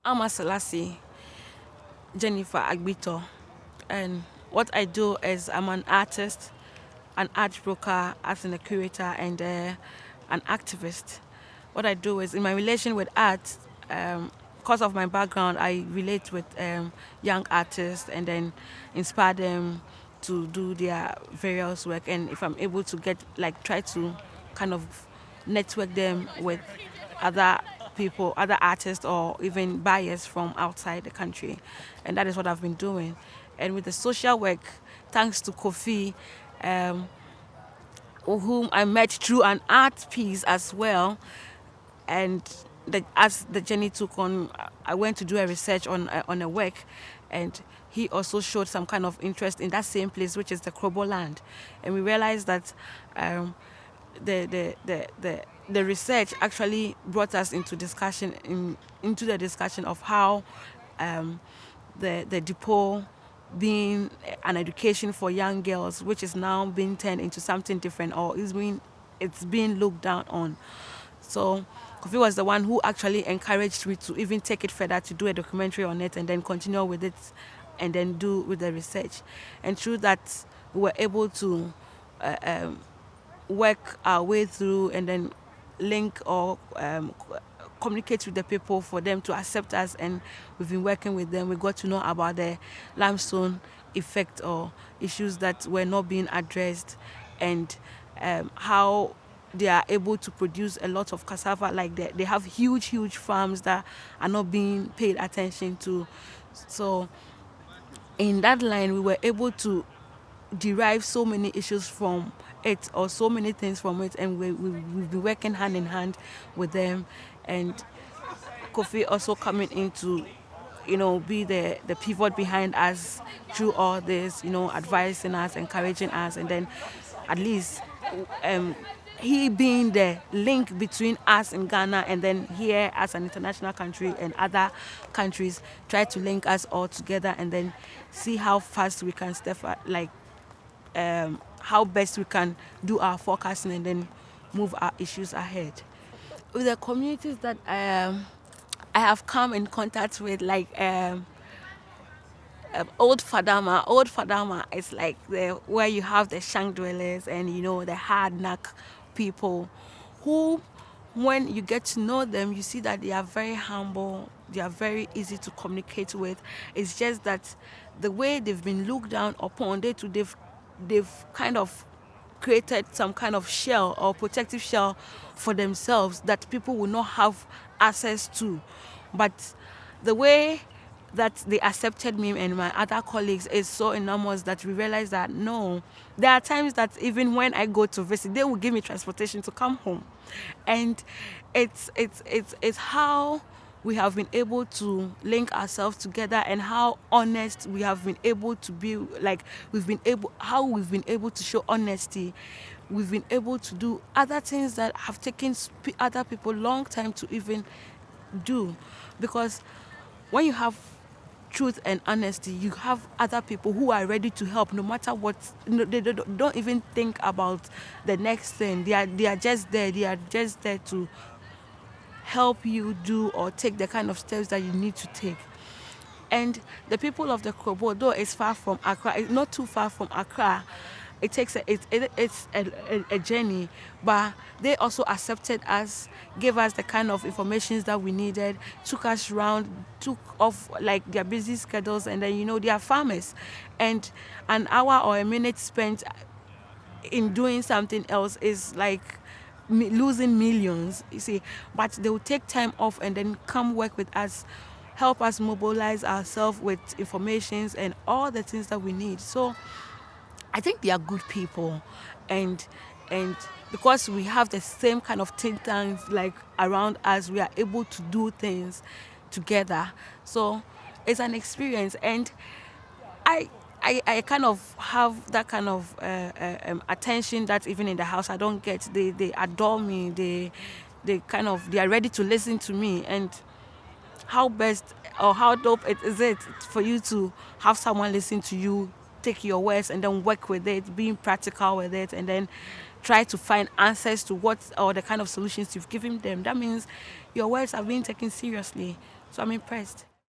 I'm a Selasie Agbitor, and what I do is I'm an artist, an art broker, as a curator, and an activist. What I do is in my relation with art, because of my background, I relate with young artists and then inspire them to do their various work. And if I'm able to get like try to kind of network them with other people, other artists, or even buyers from outside the country. And that is what I've been doing. And with the social work, thanks to Kofi, um, whom I met through an art piece as well. And as the journey took on, I went to do a research on a work, and he also showed some kind of interest in that same place, which is the Krobo land. And we realized that um, the research actually brought us into the discussion of how um, the depot being an education for young girls, which is now being turned into something different, or it's being looked down on. So Kofi was the one who actually encouraged me to even take it further, to do a documentary on it and then continue with it and then do with the research. And through that, we were able to work our way through and then link or communicate with the people for them to accept us. And we've been working with them. We got to know about the limestone effect or issues that were not being addressed, and how they are able to produce a lot of cassava. Like they have huge farms that are not being paid attention to. So in that line, we were able to derive so many issues from it, or so many things from it, and we've been working hand in hand with them. And Kofi also coming in to, be the pivot behind us through all this, advising us, encouraging us, and then at least um, he being the link between us in Ghana and then here as an international country and other countries, try to link us all together and then see how fast we can how best we can do our forecasting and then move our issues ahead. With the communities that I have come in contact with, like Old Fadama is like where you have the shank dwellers and the hard knock people who, when you get to know them, you see that they are very humble, they are very easy to communicate with. It's just that the way they've been looked down upon, they've kind of created some kind of shell or protective shell for themselves that people will not have access to. But the way that they accepted me and my other colleagues is so enormous that we realize that no, there are times that even when I go to visit, they will give me transportation to come home. And it's how we have been able to link ourselves together, and how honest we have been able to be. Like we've been able to show honesty. We've been able to do other things that have taken other people long time to even do, because when you have truth and honesty, you have other people who are ready to help no matter what. No, they don't even think about the next thing. They are just there. They are just there to help you do or take the kind of steps that you need to take. And the people of the Krobo, though it's far from Accra, it's not too far from Accra. It takes it's a journey, but they also accepted us, gave us the kind of information that we needed, took us around, took off like their busy schedules, and then they are farmers, and an hour or a minute spent in doing something else is like losing millions, you see. But they will take time off and then come work with us, help us mobilize ourselves with informations and all the things that we need. So I think they are good people, and because we have the same kind of think tanks like around us, we are able to do things together. So it's an experience, and I I kind of have that kind of attention that even in the house I don't get. They adore me. They are ready to listen to me. And how best or how dope is it for you to have someone listen to you, take your words and then work with it, being practical with it, and then try to find answers to what or the kind of solutions you've given them. That means your words are being taken seriously. So I'm impressed.